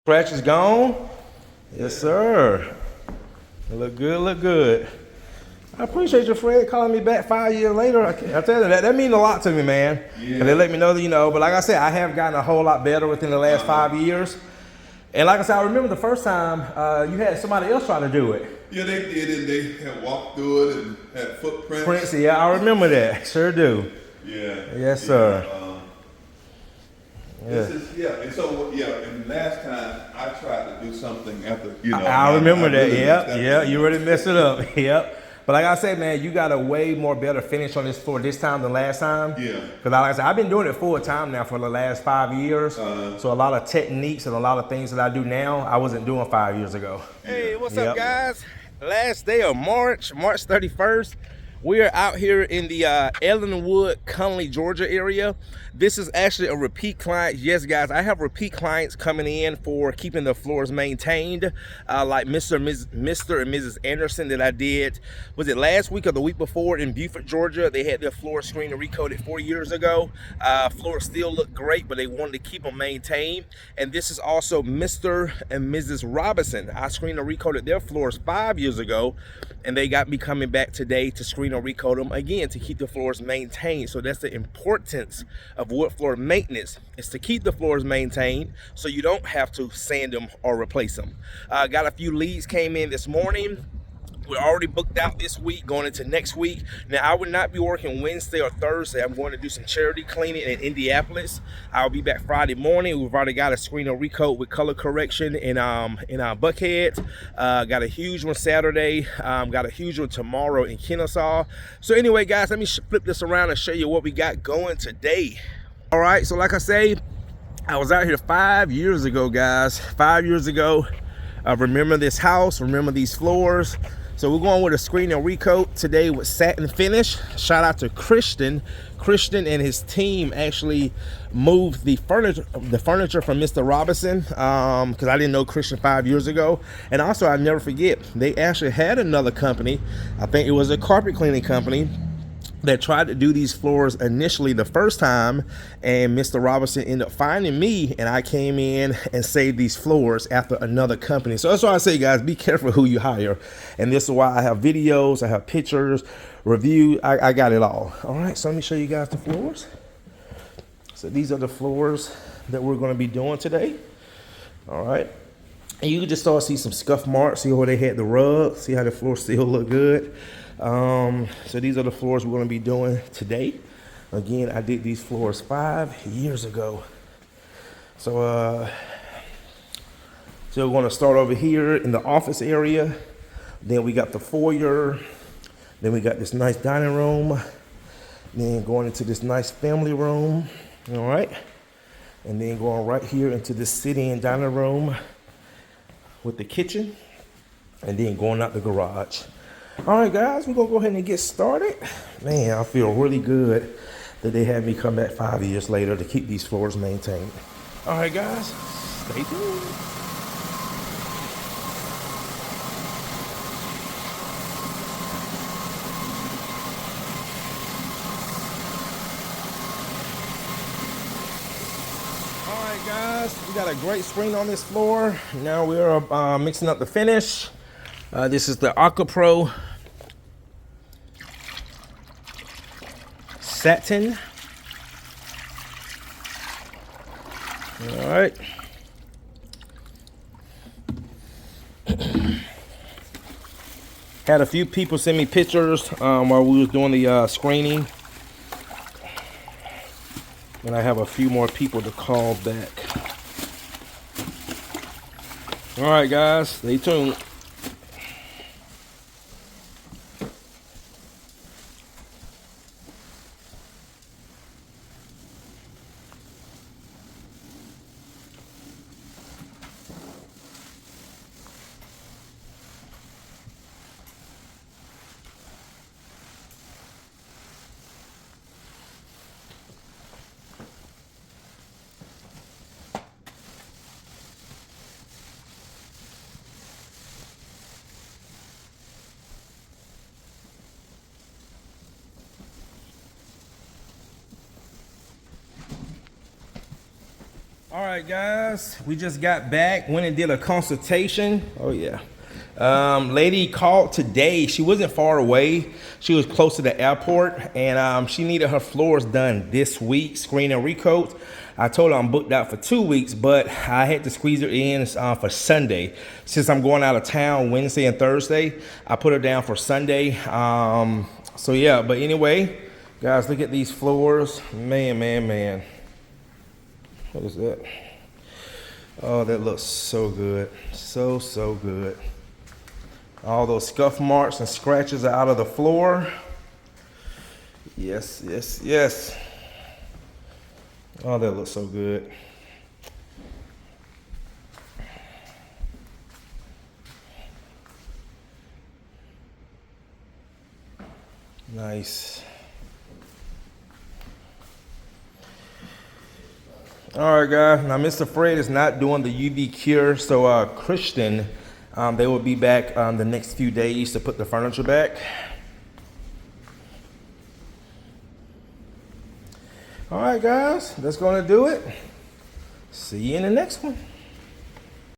Scratch is gone. Yes, sir. Look good, look good. I appreciate your friend calling me back 5 years later. I tell you, that means a lot to me, man. Yeah. And they let me know that, but like I said, I have gotten a whole lot better within the last 5 years. And like I said, I remember the first time you had somebody else trying to do it. Yeah, they did, and they had walked through it and had footprints. Yeah, I remember that. Sure do. Yeah. Yes, sir. And so and last time I tried to do something after, I remember that. Yeah, you already messed it up. Yep. But like I said, man, you got a way more better finish on this floor this time than last time. Yeah. Because like I said, I've been doing it full time now for the last 5 years. So a lot of techniques and a lot of things that I do now, I wasn't doing 5 years ago. Hey, what's up, guys? Last day of March 31st. We are out here in the Ellenwood, Conley, Georgia area. This is actually a repeat client. Yes, guys, I have repeat clients coming in for keeping the floors maintained, like Mr. and Mrs. Anderson that I did, was it last week or the week before in Beaufort, Georgia? They had their floor screen recoated 4 years ago. Floors still look great, but they wanted to keep them maintained. And this is also Mr. and Mrs. Robinson. I screened and recoated their floors 5 years ago, and they got me coming back today to screen or recoat them again to keep the floors maintained. So that's the importance of wood floor maintenance, is to keep the floors maintained so you don't have to sand them or replace them. Got a few leads came in this morning. We're already booked out this week, going into next week. Now, I will not be working Wednesday or Thursday. I'm going to do some charity cleaning in Indianapolis. I'll be back Friday morning. We've already got a screen and recoat with color correction in Buckhead. Got a huge one Saturday. Got a huge one tomorrow in Kennesaw. So anyway, guys, let me flip this around and show you what we got going today. All right, so like I say, I was out here 5 years ago, guys. 5 years ago. Remember this house, remember these floors. So we're going with a screen and recoat today with satin finish. Shout out to Christian. Christian and his team actually moved the furniture from Mr. Robinson, because I didn't know Christian 5 years ago. And also, I'll never forget, they actually had another company. I think it was a carpet cleaning company that tried to do these floors initially the first time, and Mr. Robinson ended up finding me, and I came in and saved these floors after another company. So that's why I say, guys, be careful who you hire. And this is why I have videos, I have pictures, review, I got it all. All right, so let me show you guys the floors. So these are the floors that we're going to be doing today. All right, and you can just start to see some scuff marks. See where they had the rug, see how the floor still look good. So these are the floors we're going to be doing today. Again, I did these floors 5 years ago. So we're going to start over here in the office area. Then we got the foyer. Then we got this nice dining room. Then going into this nice family room. All right. And then going right here into this sitting dining room with the kitchen. And then going out the garage. All right, guys, we're going to go ahead and get started. Man, I feel really good that they had me come back 5 years later to keep these floors maintained. All right, guys, stay tuned. All right, guys, we got a great screen on this floor. Now we're mixing up the finish. This is the Aqua Pro satin. All right. Had a few people send me pictures while we was doing the screening. And I have a few more people to call back. All right, guys, stay tuned. All right, guys, we just got back, went and did a consultation. Oh yeah. Lady called today. She wasn't far away. She was close to the airport, and she needed her floors done this week, screen and recoat. I told her I'm booked out for 2 weeks, but I had to squeeze her in for Sunday. Since I'm going out of town Wednesday and Thursday, I put her down for Sunday. So yeah, but anyway, guys, look at these floors. Man, man, man. What is that? Oh, that looks so good. So, so good. All those scuff marks and scratches are out of the floor. Yes, yes, yes. Oh, that looks so good. Nice. All right, guys. Now, Mr. Fred is not doing the UV cure, so Christian, they will be back the next few days to put the furniture back. All right, guys. That's going to do it. See you in the next one.